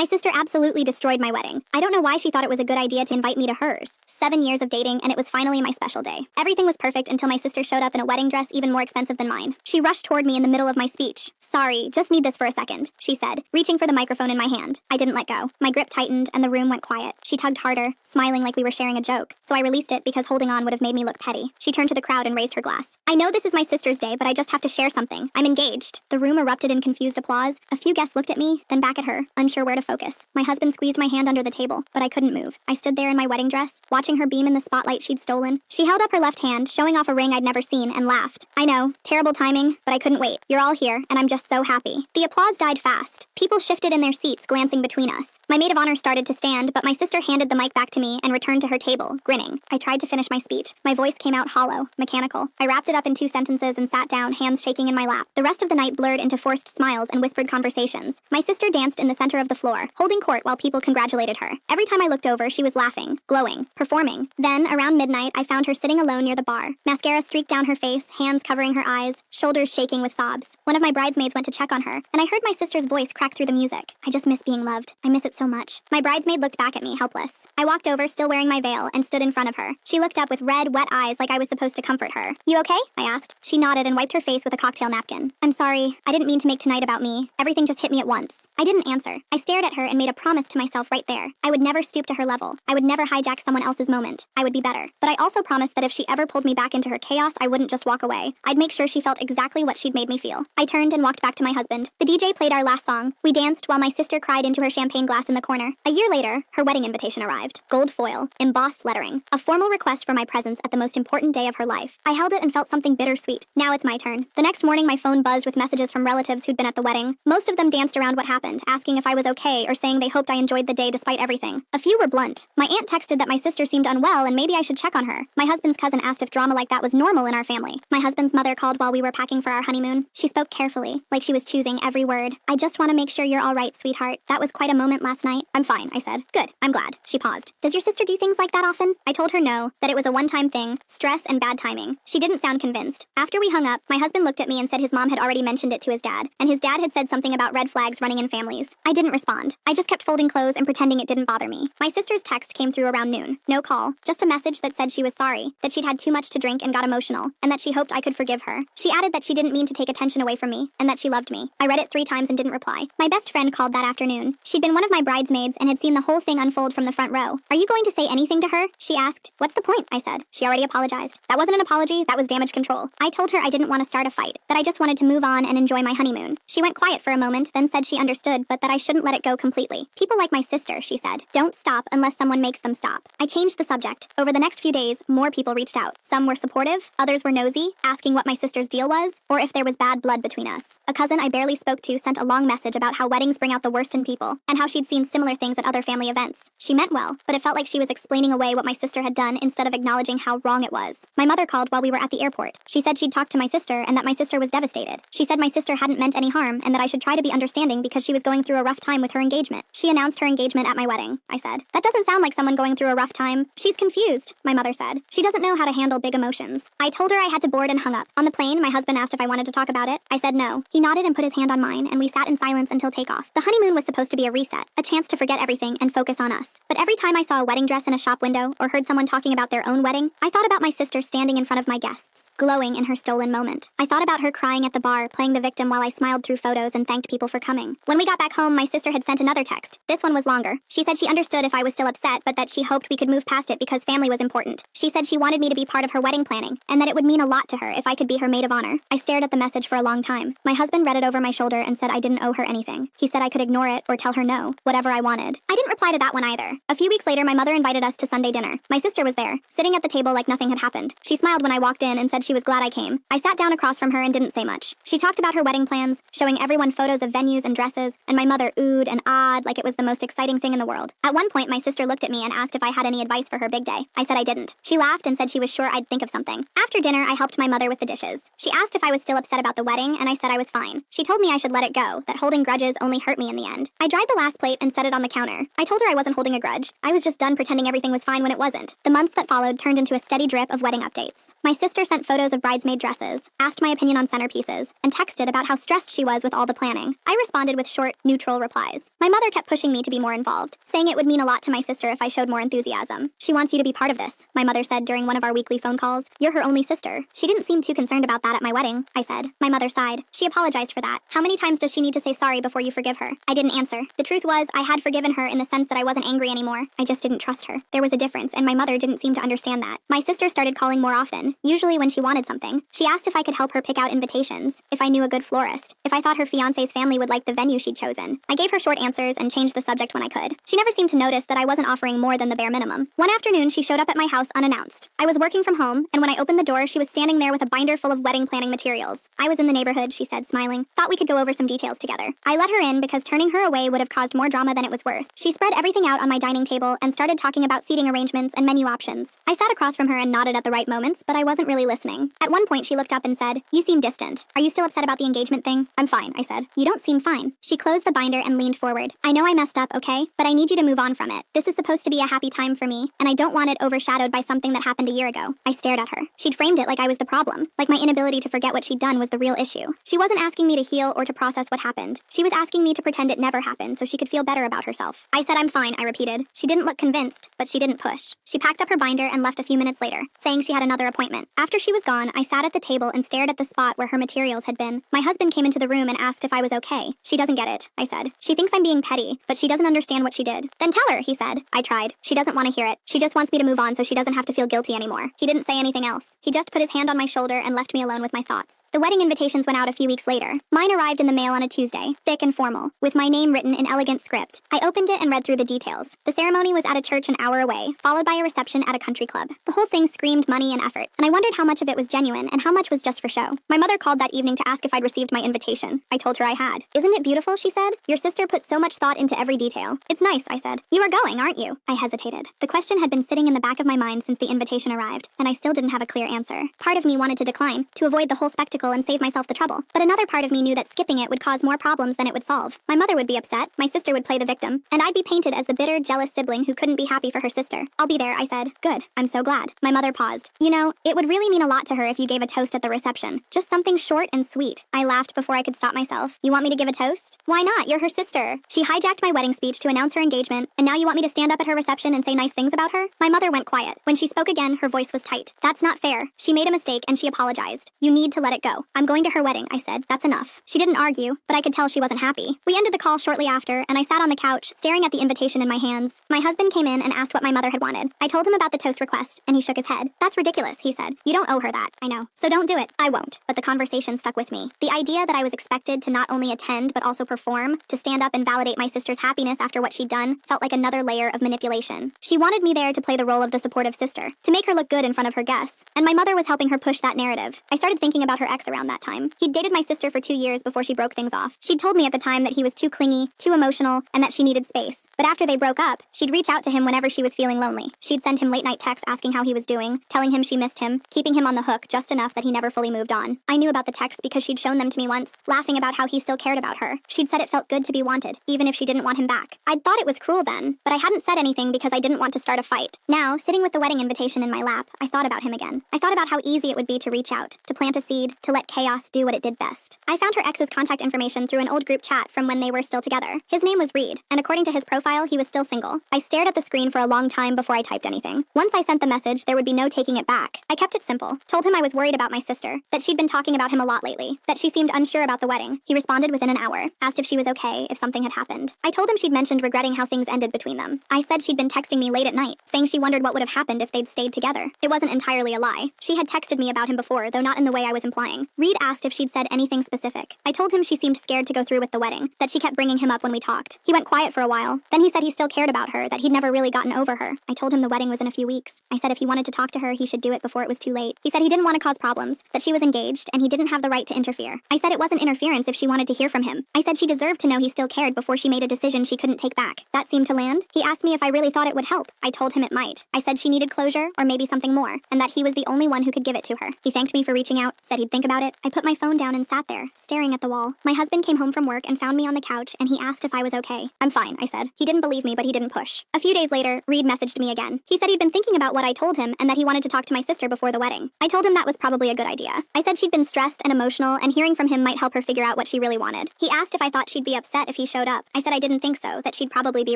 My sister absolutely destroyed my wedding. I don't know why she thought it was a good idea to invite me to hers. 7 years of dating, and it was finally my special day. Everything was perfect until my sister showed up in a wedding dress even more expensive than mine. She rushed toward me in the middle of my speech. "Sorry, just need this for a second," she said, reaching for the microphone in my hand. I didn't let go. My grip tightened, and the room went quiet. She tugged harder, smiling like we were sharing a joke, so I released it because holding on would have made me look petty. She turned to the crowd and raised her glass. "I know this is my sister's day, but I just have to share something. I'm engaged." The room erupted in confused applause. A few guests looked at me, then back at her, unsure where to focus. My husband squeezed my hand under the table, but I couldn't move. I stood there in my wedding dress, watching her beam in the spotlight she'd stolen. She held up her left hand, showing off a ring I'd never seen, and laughed. I know, terrible timing, but I couldn't wait. You're all here, and I'm just so happy. The applause died fast. People shifted in their seats, glancing between us. My maid of honor started to stand, but my sister handed the mic back to me and returned to her table, grinning. I tried to finish my speech. My voice came out hollow, mechanical. I wrapped it up in 2 sentences and sat down, hands shaking in my lap. The rest of the night blurred into forced smiles and whispered conversations. My sister danced in the center of the floor, holding court while people congratulated her. Every time I looked over, she was laughing, glowing, performing. Then, around midnight, I found her sitting alone near the bar. Mascara streaked down her face, hands covering her eyes, shoulders shaking with sobs. One of my bridesmaids went to check on her, and I heard my sister's voice crack through the music. I just miss being loved. I miss it so much. My bridesmaid looked back at me, helpless. I walked over, still wearing my veil, and stood in front of her. She looked up with red, wet eyes like I was supposed to comfort her. "You okay?" I asked. She nodded and wiped her face with a cocktail napkin. "I'm sorry. I didn't mean to make tonight about me. Everything just hit me at once." I didn't answer. I stared at her and made a promise to myself right there. I would never stoop to her level. I would never hijack someone else's moment. I would be better. But I also promised that if she ever pulled me back into her chaos, I wouldn't just walk away. I'd make sure she felt exactly what she'd made me feel. I turned and walked back to my husband. The DJ played our last song. We danced while my sister cried into her champagne glass in the corner. A year later, her wedding invitation arrived. Gold foil, embossed lettering. A formal request for my presence at the most important day of her life. I held it and felt something bittersweet. Now it's my turn. The next morning, my phone buzzed with messages from relatives who'd been at the wedding. Most of them danced around what happened, asking if I was okay or saying they hoped I enjoyed the day despite everything. A few were blunt. My aunt texted that my sister seemed unwell and maybe I should check on her. My husband's cousin asked if drama like that was normal in our family. My husband's mother called while we were packing for our honeymoon. She spoke carefully, like she was choosing every word. "I just want to make sure you're all right, sweetheart. That was quite a moment last night." "I'm fine," I said. "Good, I'm glad." She paused. "Does your sister do things like that often?" I told her no, that it was a one-time thing, stress and bad timing. She didn't sound convinced. After we hung up, my husband looked at me and said his mom had already mentioned it to his dad, and his dad had said something about red flags running in families. I didn't respond. I just kept folding clothes and pretending it didn't bother me. My sister's text came through around noon. No call, just a message that said she was sorry, that she'd had too much to drink and got emotional, and that she hoped I could forgive her. She added that she didn't mean to take attention away from me, and that she loved me. I read it 3 times and didn't reply. My best friend called that afternoon. She'd been one of my bridesmaids and had seen the whole thing unfold from the front row. "Are you going to say anything to her?" she asked. "What's the point?" I said. "She already apologized." "That wasn't an apology, that was damage control." I told her I didn't want to start a fight, that I just wanted to move on and enjoy my honeymoon. She went quiet for a moment, then said she understood, but that I shouldn't let it go completely. "People like my sister," she said, "don't stop unless someone makes them stop." I changed the subject. Over the next few days, more people reached out. Some were supportive, others were nosy, asking what my sister's deal was, or if there was bad blood between us. A cousin I barely spoke to sent a long message about how weddings bring out the worst in people, and how she'd seen similar things at other family events. She meant well, but it felt like she was explaining away what my sister had done instead of acknowledging how wrong it was. My mother called while we were at the airport. She said she'd talked to my sister and that my sister was devastated. She said my sister hadn't meant any harm and that I should try to be understanding because she was going through a rough time with her engagement. She announced her engagement at my wedding, I said. "That doesn't sound like someone going through a rough time." "She's confused," my mother said. "She doesn't know how to handle big emotions." I told her I had to board and hung up. On the plane, my husband asked if I wanted to talk about it. I said no. He nodded and put his hand on mine, and we sat in silence until takeoff. The honeymoon was supposed to be a reset, a chance to forget everything and focus on us. But every time I saw a wedding dress in a shop window or heard someone talking about their own wedding, I thought about my sister standing in front of my guests, glowing in her stolen moment. I thought about her crying at the bar, playing the victim while I smiled through photos and thanked people for coming. When we got back home, my sister had sent another text. This one was longer. She said she understood if I was still upset, but that she hoped we could move past it because family was important. She said she wanted me to be part of her wedding planning, and that it would mean a lot to her if I could be her maid of honor. I stared at the message for a long time. My husband read it over my shoulder and said I didn't owe her anything. He said I could ignore it or tell her no, whatever I wanted. I didn't reply to that one either. A few weeks later, my mother invited us to Sunday dinner. My sister was there, sitting at the table like nothing had happened. She smiled when I walked in and said she was glad I came. I sat down across from her and didn't say much. She talked about her wedding plans, showing everyone photos of venues and dresses, and my mother oohed and ahed like it was the most exciting thing in the world. At one point, my sister looked at me and asked if I had any advice for her big day. I said I didn't. She laughed and said she was sure I'd think of something. After dinner, I helped my mother with the dishes. She asked if I was still upset about the wedding, and I said I was fine. She told me I should let it go, that holding grudges only hurt me in the end. I dried the last plate and set it on the counter. I told her I wasn't holding a grudge. I was just done pretending everything was fine when it wasn't. The months that followed turned into a steady drip of wedding updates. My sister sent photos of bridesmaid dresses, asked my opinion on centerpieces, and texted about how stressed she was with all the planning. I responded with short, neutral replies. My mother kept pushing me to be more involved, saying it would mean a lot to my sister if I showed more enthusiasm. She wants you to be part of this, my mother said during one of our weekly phone calls. You're her only sister. She didn't seem too concerned about that at my wedding, I said. My mother sighed. She apologized for that. How many times does she need to say sorry before you forgive her? I didn't answer. The truth was, I had forgiven her in the sense that I wasn't angry anymore. I just didn't trust her. There was a difference, and my mother didn't seem to understand that. My sister started calling more often, usually when she wanted something. She asked if I could help her pick out invitations, if I knew a good florist, if I thought her fiancé's family would like the venue she'd chosen. I gave her short answers and changed the subject when I could. She never seemed to notice that I wasn't offering more than the bare minimum. One afternoon, she showed up at my house unannounced. I was working from home, and when I opened the door, she was standing there with a binder full of wedding planning materials. I was in the neighborhood, she said, smiling. Thought we could go over some details together. I let her in because turning her away would have caused more drama than it was worth. She spread everything out on my dining table and started talking about seating arrangements and menu options. I sat across from her and nodded at the right moments, but I wasn't really listening. At one point, she looked up and said, "You seem distant. Are you still upset about the engagement thing?" "I'm fine," I said. "You don't seem fine." She closed the binder and leaned forward. "I know I messed up, okay? But I need you to move on from it. This is supposed to be a happy time for me, and I don't want it overshadowed by something that happened a year ago." I stared at her. She'd framed it like I was the problem, like my inability to forget what she'd done was the real issue. She wasn't asking me to heal or to process what happened. She was asking me to pretend it never happened so she could feel better about herself. I said I'm fine, I repeated. She didn't look convinced, but she didn't push. She packed up her binder and left a few minutes later, saying she had another appointment. After she was gone, I sat at the table and stared at the spot where her materials had been. My husband came into the room and asked if I was okay. "She doesn't get it," I said. "She thinks I'm being petty, but she doesn't understand what she did." "Then tell her," he said. I tried. "She doesn't want to hear it. She just wants me to move on so she doesn't have to feel guilty anymore." He didn't say anything else. He just put his hand on my shoulder and left me alone with my thoughts. The wedding invitations went out a few weeks later. Mine arrived in the mail on a Tuesday, thick and formal, with my name written in elegant script. I opened it and read through the details. The ceremony was at a church an hour away, followed by a reception at a country club. The whole thing screamed money and effort, and I wondered how much of it was genuine and how much was just for show. My mother called that evening to ask if I'd received my invitation. I told her I had. "Isn't it beautiful?" she said. "Your sister put so much thought into every detail." "It's nice," I said. "You are going, aren't you?" I hesitated. The question had been sitting in the back of my mind since the invitation arrived, and I still didn't have a clear answer. Part of me wanted to decline, to avoid the whole spectacle and save myself the trouble. But another part of me knew that skipping it would cause more problems than it would solve. My mother would be upset, my sister would play the victim, and I'd be painted as the bitter, jealous sibling who couldn't be happy for her sister. "I'll be there," I said. "Good. I'm so glad." My mother paused. "You know, it would really mean a lot to her if you gave a toast at the reception. Just something short and sweet." I laughed before I could stop myself. "You want me to give a toast?" "Why not? You're her sister." She hijacked my wedding speech to announce her engagement, and now you want me to stand up at her reception and say nice things about her? My mother went quiet. When she spoke again, her voice was tight. "That's not fair. She made a mistake and she apologized. You need to let it go." "I'm going to her wedding," I said. "That's enough." She didn't argue, but I could tell she wasn't happy. We ended the call shortly after, and I sat on the couch, staring at the invitation in my hands. My husband came in and asked what my mother had wanted. I told him about the toast request, and he shook his head. "That's ridiculous," he said. "You don't owe her that." "I know. So don't do it." "I won't." But the conversation stuck with me. The idea that I was expected to not only attend, but also perform, to stand up and validate my sister's happiness after what she'd done, felt like another layer of manipulation. She wanted me there to play the role of the supportive sister, to make her look good in front of her guests, and my mother was helping her push that narrative. I started thinking about her ex around that time. He'd dated my sister for 2 years before she broke things off. She'd told me at the time that he was too clingy, too emotional, and that she needed space. But after they broke up, she'd reach out to him whenever she was feeling lonely. She'd send him late-night texts asking how he was doing, telling him she missed him, keeping him on the hook just enough that he never fully moved on. I knew about the texts because she'd shown them to me once, laughing about how he still cared about her. She'd said it felt good to be wanted, even if she didn't want him back. I'd thought it was cruel then, but I hadn't said anything because I didn't want to start a fight. Now, sitting with the wedding invitation in my lap, I thought about him again. I thought about how easy it would be to reach out, to plant a seed, to let chaos do what it did best. I found her ex's contact information through an old group chat from when they were still together. His name was Reed, and according to his profile, he was still single. I stared at the screen for a long time before I typed anything. Once I sent the message, there would be no taking it back. I kept it simple. Told him I was worried about my sister, that she'd been talking about him a lot lately, that she seemed unsure about the wedding. He responded within an hour, asked if she was okay, if something had happened. I told him she'd mentioned regretting how things ended between them. I said she'd been texting me late at night, saying she wondered what would have happened if they'd stayed together. It wasn't entirely a lie. She had texted me about him before, though not in the way I was implying. Reed asked if she'd said anything specific. I told him she seemed scared to go through with the wedding, that she kept bringing him up when we talked. He went quiet for a while. Then he said he still cared about her, that he'd never really gotten over her. I told him the wedding was in a few weeks. I said if he wanted to talk to her, he should do it before it was too late. He said he didn't want to cause problems, that she was engaged, and he didn't have the right to interfere. I said it wasn't interference if she wanted to hear from him. I said she deserved to know he still cared before she made a decision she couldn't take back. That seemed to land. He asked me if I really thought it would help. I told him it might. I said she needed closure, or maybe something more, and that he was the only one who could give it to her. He thanked me for reaching out, said he'd think about it. I put my phone down and sat there, staring at the wall. My husband came home from work and found me on the couch, and he asked if I was okay. "I'm fine," I said. He didn't believe me, but he didn't push. A few days later, Reed messaged me again. He said he'd been thinking about what I told him and that he wanted to talk to my sister before the wedding. I told him that was probably a good idea. I said she'd been stressed and emotional, and hearing from him might help her figure out what she really wanted. He asked if I thought she'd be upset if he showed up. I said I didn't think so, that she'd probably be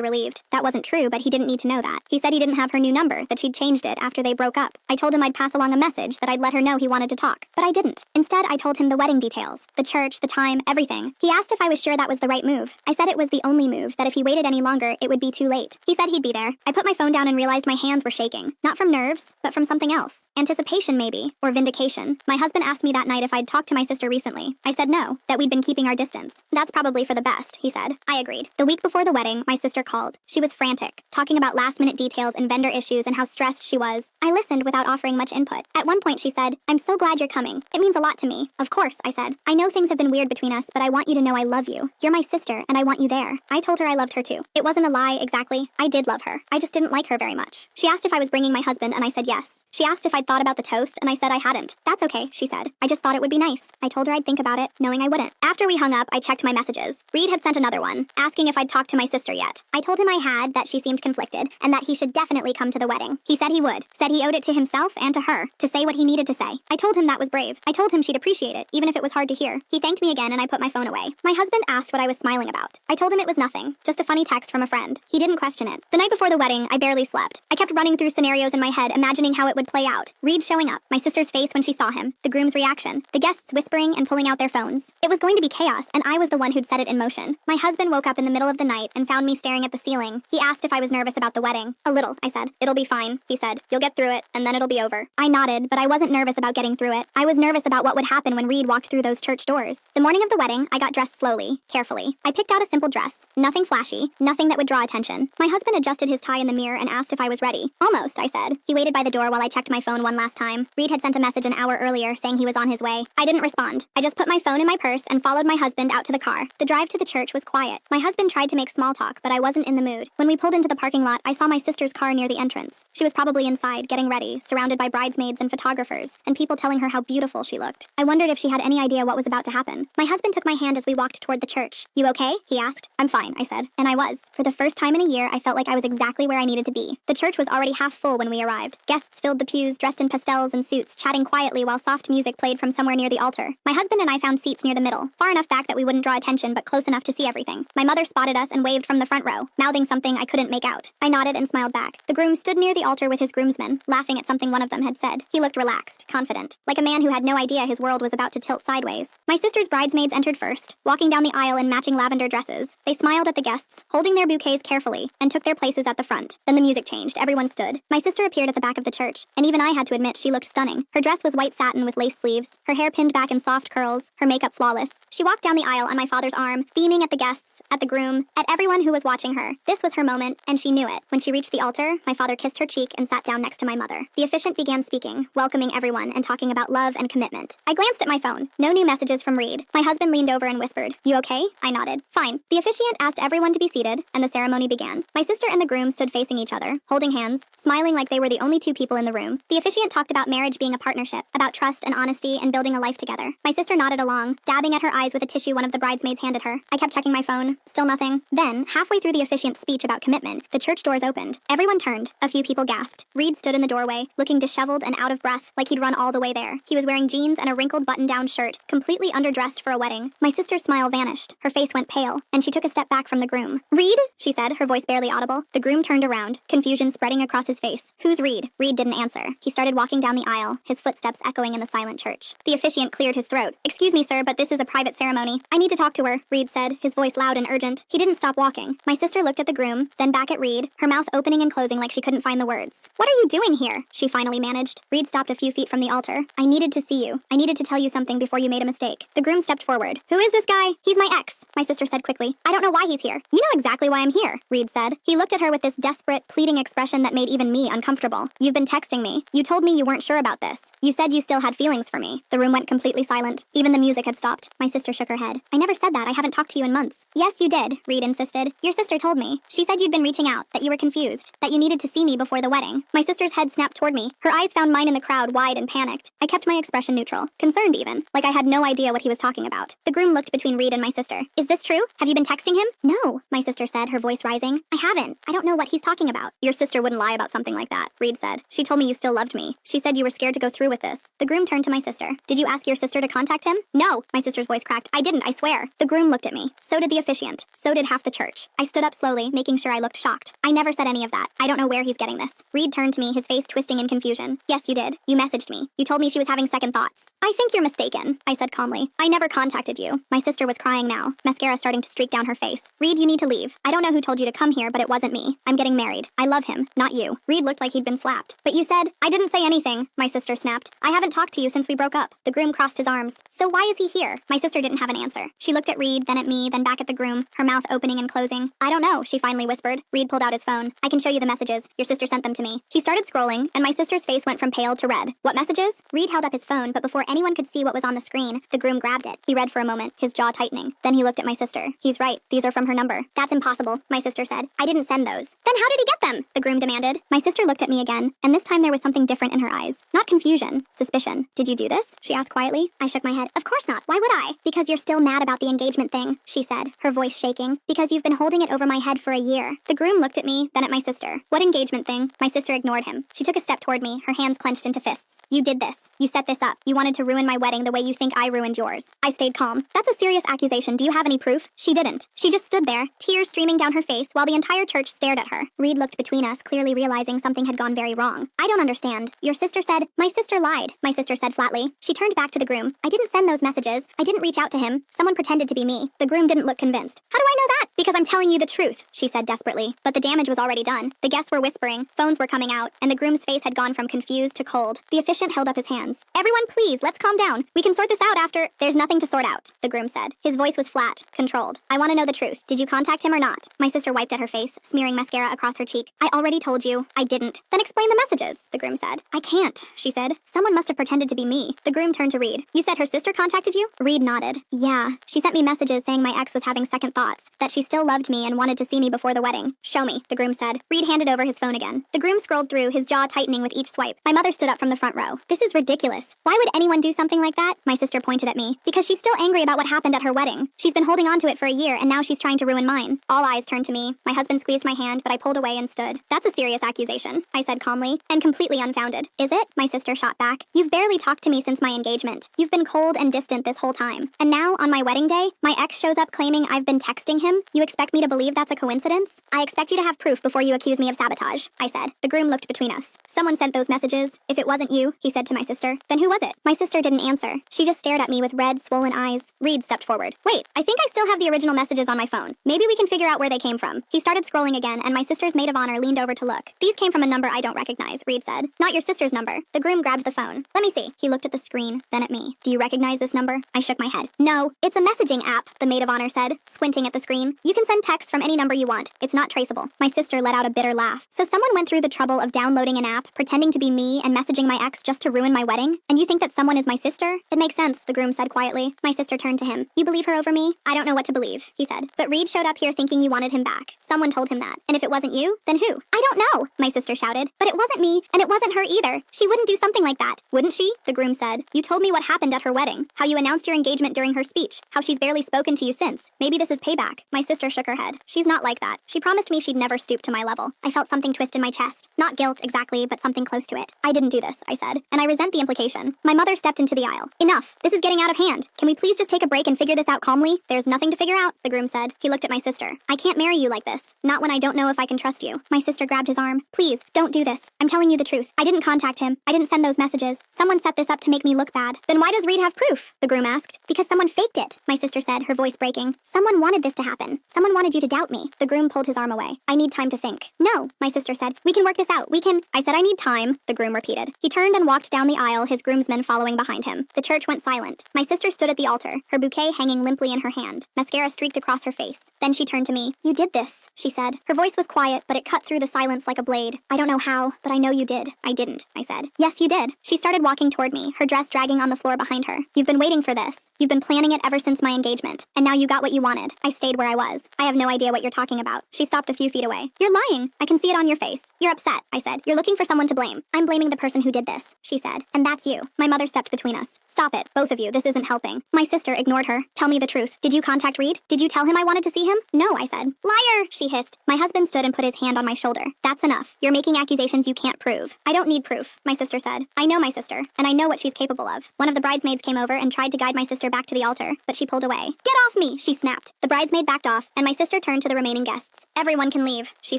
relieved. That wasn't true, but he didn't need to know that. He said he didn't have her new number, that she'd changed it after they broke up. I told him I'd pass along a message that I'd let her know he wanted to talk, but I didn't. Instead, I told him the wedding details, the church, the time, everything. He asked if I was sure that was the right move. I said it was the only move, that if he waited any longer, it would be too late. He said he'd be there. I put my phone down and realized my hands were shaking. Not from nerves, but from something else. Anticipation, maybe, or vindication. My husband asked me that night if I'd talked to my sister recently. I said no, that we'd been keeping our distance. That's probably for the best, he said. I agreed. The week before the wedding, my sister called. She was frantic, talking about last-minute details and vendor issues and how stressed she was. I listened without offering much input. At one point, she said, "I'm so glad you're coming. It means a lot to me." Of course, I said. I know things have been weird between us, but I want you to know I love you. You're my sister, and I want you there. I told her I loved her too. It wasn't a lie, exactly. I did love her. I just didn't like her very much. She asked if I was bringing my husband, and I said yes. She asked if I'd thought about the toast, and I said I hadn't. That's okay, she said. I just thought it would be nice. I told her I'd think about it, knowing I wouldn't. After we hung up, I checked my messages. Reed had sent another one, asking if I'd talked to my sister yet. I told him I had, that she seemed conflicted, and that he should definitely come to the wedding. He said he would. Said he owed it to himself and to her, to say what he needed to say. I told him that was brave. I told him she'd appreciate it, even if it was hard to hear. He thanked me again, and I put my phone away. My husband asked what I was smiling about. I told him it was nothing, just a funny text from a friend. He didn't question it. The night before the wedding, I barely slept. I kept running through scenarios in my head, imagining how it would play out. Reed showing up, my sister's face when she saw him, the groom's reaction, the guests whispering and pulling out their phones. It was going to be chaos, and I was the one who'd set it in motion. My husband woke up in the middle of the night and found me staring at the ceiling. He asked if I was nervous about the wedding. A little, I said. It'll be fine, he said. You'll get through it, and then it'll be over. I nodded, but I wasn't nervous about getting through it. I was nervous about what would happen when Reed walked through those church doors. The morning of the wedding, I got dressed slowly, carefully. I picked out a simple dress, nothing flashy, nothing that would draw attention. My husband adjusted his tie in the mirror and asked if I was ready. Almost, I said. He waited by the door while I checked my phone one last time. Reed had sent a message an hour earlier saying he was on his way. I didn't respond. I just put my phone in my purse and followed my husband out to the car. The drive to the church was quiet. My husband tried to make small talk, but I wasn't in the mood. When we pulled into the parking lot, I saw my sister's car near the entrance. She was probably inside, getting ready, surrounded by bridesmaids and photographers, and people telling her how beautiful she looked. I wondered if she had any idea what was about to happen. My husband took my hand as we walked toward the church. "You okay?" he asked. "I'm fine," I said. And I was. For the first time in a year, I felt like I was exactly where I needed to be. The church was already half full when we arrived. Guests filled the pews, dressed in pastels and suits, chatting quietly while soft music played from somewhere near the altar. My husband and I found seats near the middle, far enough back that we wouldn't draw attention but close enough to see everything. My mother spotted us and waved from the front row, mouthing something I couldn't make out. I nodded and smiled back. The groom stood near the altar with his groomsmen, laughing at something one of them had said. He looked relaxed, confident, like a man who had no idea his world was about to tilt sideways. My sister's bridesmaids entered first, walking down the aisle in matching lavender dresses. They smiled at the guests, holding their bouquets carefully, and took their places at the front. Then the music changed. Everyone stood. My sister appeared at the back of the church, and even I had to admit she looked stunning. Her dress was white satin with lace sleeves, her hair pinned back in soft curls, her makeup flawless. She walked down the aisle on my father's arm, beaming at the guests, at the groom, at everyone who was watching her. This was her moment, and she knew it. When she reached the altar, my father kissed her cheek and sat down next to my mother. The officiant began speaking, welcoming everyone and talking about love and commitment. I glanced at my phone. No new messages from Reed. My husband leaned over and whispered, "You okay?" I nodded. "Fine." The officiant asked everyone to be seated, and the ceremony began. My sister and the groom stood facing each other, holding hands, smiling like they were the only two people in the room. The officiant talked about marriage being a partnership, about trust and honesty and building a life together. My sister nodded along, dabbing at her eyes with a tissue one of the bridesmaids handed her. I kept checking my phone. Still nothing. Then, halfway through the officiant's speech about commitment, the church doors opened. Everyone turned. A few people gasped. Reed stood in the doorway, looking disheveled and out of breath, like he'd run all the way there. He was wearing jeans and a wrinkled button-down shirt, completely underdressed for a wedding. My sister's smile vanished. Her face went pale, and she took a step back from the groom. "Reed?" she said, her voice barely audible. The groom turned around, confusion spreading across his face. "Who's Reed?" Reed didn't answer. He started walking down the aisle, his footsteps echoing in the silent church. The officiant cleared his throat. "Excuse me, sir, but this is a private ceremony. I need to talk to her," Reed said, his voice loud and urgent. He didn't stop walking. My sister looked at the groom, then back at Reed, her mouth opening and closing like she couldn't find the words. "What are you doing here?" she finally managed. Reed stopped a few feet from the altar. "I needed to see you. I needed to tell you something before you made a mistake." The groom stepped forward. "Who is this guy?" "He's my ex," my sister said quickly. "I don't know why he's here." "You know exactly why I'm here," Reed said. He looked at her with this desperate, pleading expression that made even me uncomfortable. "You've been texting texting me. You told me you weren't sure about this. You said you still had feelings for me. The room went completely silent. Even the music had stopped. My sister shook her head. I never said that. I haven't talked to you in months. Yes, you did, Reed insisted. Your sister told me. She said you'd been reaching out, that you were confused, that you needed to see me before the wedding. My sister's head snapped toward me. Her eyes found mine in the crowd, wide and panicked. I kept my expression neutral, concerned even, like I had no idea what he was talking about. The groom looked between Reed and my sister. Is this true? Have you been texting him? No, my sister said, her voice rising. I haven't. I don't know what he's talking about. Your sister wouldn't lie about something like that, Reed said. She told me you still loved me. She said you were scared to go through with this. The groom turned to my sister. Did you ask your sister to contact him? No, my sister's voice cracked. I didn't, I swear. The groom looked at me. So did the officiant. So did half the church. I stood up slowly, making sure I looked shocked. I never said any of that. I don't know where he's getting this. Reed turned to me, his face twisting in confusion. Yes, you did. You messaged me. You told me she was having second thoughts. I think you're mistaken, I said calmly. I never contacted you. My sister was crying now, mascara starting to streak down her face. Reed, you need to leave. I don't know who told you to come here, but it wasn't me. I'm getting married. I love him, not you. Reed looked like he'd been slapped. But you said, I didn't say anything, my sister snapped. I haven't talked to you since we broke up. The groom crossed his arms. So why is he here? My sister didn't have an answer. She looked at Reed, then at me, then back at the groom, her mouth opening and closing. I don't know, she finally whispered. Reed pulled out his phone. I can show you the messages. Your sister sent them to me. He started scrolling, and my sister's face went from pale to red. What messages? Reed held up his phone, but before anyone could see what was on the screen, the groom grabbed it. He read for a moment, his jaw tightening. Then he looked at my sister. He's right. These are from her number. That's impossible, my sister said. I didn't send those. Then how did he get them? The groom demanded. My sister looked at me again, and this time there was something different in her eyes. Not confusion, suspicion. Did you do this? She asked quietly. I shook my head. Of course not. Why would I? Because you're still mad about the engagement thing, she said, her voice shaking. Because you've been holding it over my head for a year. The groom looked at me, then at my sister. What engagement thing? My sister ignored him. She took a step toward me, her hands clenched into fists. You did this. You set this up. You wanted to ruin my wedding the way you think I ruined yours. I stayed calm. That's a serious accusation. Do you have any proof? She didn't. She just stood there, tears streaming down her face, while the entire church stared at her. Reed looked between us, clearly realizing something had gone very wrong. I don't understand. Your sister said, my sister lied, my sister said flatly. She turned back to the groom. I didn't send those messages. I didn't reach out to him. Someone pretended to be me. The groom didn't look convinced. How do I know that? Because I'm telling you the truth, she said desperately. But the damage was already done. The guests were whispering, phones were coming out, and the groom's face had gone from confused to cold. The officiant held up his hands. Everyone, please, let's calm down. We can sort this out after. There's nothing to sort out, the groom said. His voice was flat, controlled. I want to know the truth. Did you contact him or not? My sister wiped at her face, smearing mascara across her cheek. I already told you. I didn't. Then explain the messages, the groom said. I can't, she said. Someone must have pretended to be me. The groom turned to Reed. You said her sister contacted you? Reed nodded. Yeah. She sent me messages saying my ex was having second thoughts, that she still loved me and wanted to see me before the wedding. Show me, the groom said. Reed handed over his phone again. The groom scrolled through, his jaw tightening with each swipe. My mother stood up from the front row. This is ridiculous. Why would anyone do something like that? My sister pointed at me. Because she's still angry about what happened at her wedding. She's been holding on to it for a year, and now she's trying to ruin mine. All eyes turned to me. My husband squeezed my hand, but I pulled away and stood. That's a serious accusation, I said calmly, and completely unfounded. Is it? My sister shot back. You've barely talked to me since my engagement. You've been cold and distant this whole time. And now, on my wedding day, my ex shows up claiming I've been texting him? You expect me to believe that's a coincidence? I expect you to have proof before you accuse me of sabotage, I said. The groom looked between us. Someone sent those messages. If it wasn't you, he said to my sister, then who was it? My sister didn't answer. She just stared at me with red, swollen eyes. Reed stepped forward. Wait, I think I still have the original messages on my phone. Maybe we can figure out where they came from. He started scrolling again, and my sister's maid of honor leaned over to look. These came from a number I don't recognize, Reed said. Not your sister's number. The groom grabbed the phone. Let me see. He looked at the screen, then at me. Do you recognize this number? I shook my head. No, it's a messaging app, the maid of honor said, squinting at the screen. You can send texts from any number you want. It's not traceable. My sister let out a bitter laugh. So someone went through the trouble of downloading an app, pretending to be me, and messaging my ex just to ruin my wedding? And you think that someone is my sister? It makes sense, the groom said quietly. My sister turned to him. You believe her over me? I don't know what to believe, he said. But Reed showed up here thinking you wanted him back. Someone told him that. And if it wasn't you, then who? I don't know, my sister shouted. But it wasn't me, and it wasn't her either. She wouldn't do something like that, wouldn't she? The groom said. You told me what happened at her wedding. How you announced your engagement during her speech. How she's barely spoken to you since. Maybe this is payback. My sister shook her head. She's not like that. She promised me she'd never stoop to my level. I felt something twist in my chest. Not guilt exactly, but something close to it. I didn't do this, I said, and I resent the implication. My mother stepped into the aisle. Enough. This is getting out of hand. Can we please just take a break and figure this out calmly? There's nothing to figure out, the groom said. He looked at my sister. I can't marry you like this. Not when I don't know if I can trust you. My sister grabbed his arm. Please, don't do this. I'm telling you the truth. I didn't contact him. I didn't send those messages. Someone set this up to make me look bad. Then why does Reed have proof? The groom asked. Because someone faked it, my sister said, her voice breaking. Someone wanted this to happen. Someone wanted you to doubt me. The groom pulled his arm away. I need time to think. No, my sister said. We can work this this out. We can— I said I need time, the groom repeated. He turned and walked down the aisle, his groomsmen following behind him. The church went silent. My sister stood at the altar, her bouquet hanging limply in her hand. Mascara streaked across her face. Then she turned to me. You did this, she said. Her voice was quiet, but it cut through the silence like a blade. I don't know how, but I know you did. I didn't, I said. Yes, you did. She started walking toward me, her dress dragging on the floor behind her. You've been waiting for this. You've been planning it ever since my engagement, and now you got what you wanted. I stayed where I was. I have no idea what you're talking about. She stopped a few feet away. You're lying. I can see it on your face. You're upset, I said. You're looking for someone to blame. I'm blaming the person who did this, she said. And that's you. My mother stepped between us. Stop it, both of you. This isn't helping. My sister ignored her. Tell me the truth. Did you contact Reed? Did you tell him I wanted to see him? No, I said. Liar, she hissed. My husband stood and put his hand on my shoulder. That's enough. You're making accusations you can't prove. I don't need proof, my sister said. I know my sister, and I know what she's capable of. One of the bridesmaids came over and tried to guide my sister back to the altar, but she pulled away. Get off me, she snapped. The bridesmaid backed off, and my sister turned to the remaining guests. Everyone can leave, she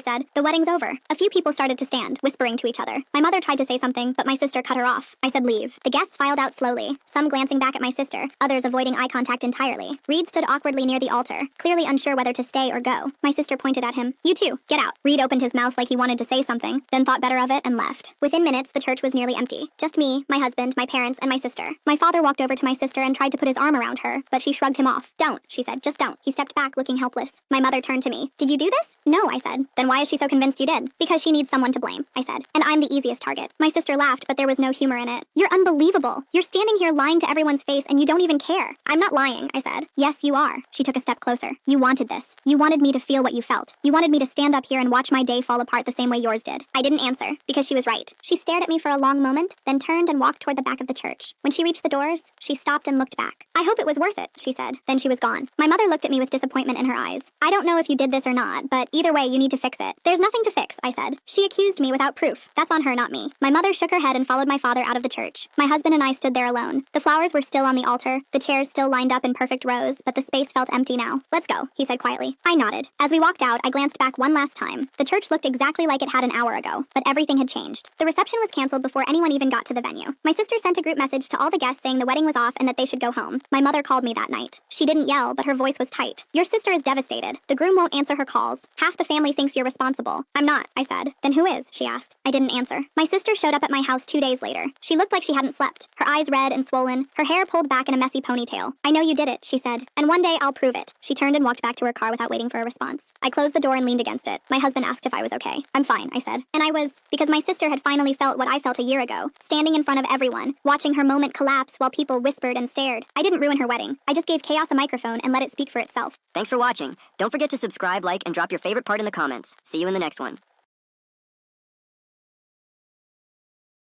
said. The wedding's over. A few people started to stand, whispering to each other. My mother tried to say something, but my sister cut her off. I said leave. The guests filed out slowly, some glancing back at my sister, others avoiding eye contact entirely. Reed stood awkwardly near the altar, clearly unsure whether to stay or go. My sister pointed at him. You too, get out. Reed opened his mouth like he wanted to say something, then thought better of it and left. Within minutes, the church was nearly empty. Just me, my husband, my parents, and my sister. My father walked over to my sister and tried to put his arm around her, but she shrugged him off. Don't, she said, just don't. He stepped back, looking helpless. My mother turned to me. Did you do this? No, I said. Then why is she so convinced you did? Because she needs someone to blame, I said. And I'm the easiest target. My sister laughed, but there was no humor in it. You're unbelievable. You're standing here lying to everyone's face and you don't even care. I'm not lying, I said. Yes, you are. She took a step closer. You wanted this. You wanted me to feel what you felt. You wanted me to stand up here and watch my day fall apart the same way yours did. I didn't answer, because she was right. She stared at me for a long moment, then turned and walked toward the back of the church. When she reached the doors, she stopped and looked back. I hope it was worth it, she said. Then she was gone. My mother looked at me with disappointment in her eyes. I don't know if you did this or not, but either way, you need to fix it. There's nothing to fix, I said. She accused me without proof. That's on her, not me. My mother shook her head and followed my father out of the church. My husband and I stood there alone. The flowers were still on the altar, the chairs still lined up in perfect rows, but the space felt empty now. Let's go, he said quietly. I nodded. As we walked out, I glanced back one last time. The church looked exactly like it had an hour ago, but everything had changed. The reception was canceled before anyone even got to the venue. My sister sent a group message to all the guests saying the wedding was off and that they should go home. My mother called me that night. She didn't yell, but her voice was tight. Your sister is devastated. The groom won't answer her calls. Half the family thinks you're responsible. I'm not, I said. Then who is? She asked. I didn't answer. My sister showed up at my house 2 days later. She looked like she hadn't slept. Her eyes red and swollen, her hair pulled back in a messy ponytail. I know you did it, she said. And one day I'll prove it. She turned and walked back to her car without waiting for a response. I closed the door and leaned against it. My husband asked if I was okay. I'm fine, I said. And I was, because my sister had finally felt what I felt a year ago, standing in front of everyone, watching her moment collapse while people whispered and stared. I didn't ruin her wedding. I just gave chaos a microphone and let it speak for itself. Thanks for watching. Don't forget to subscribe, like, and drop your favorite part in the comments. See you in the next one.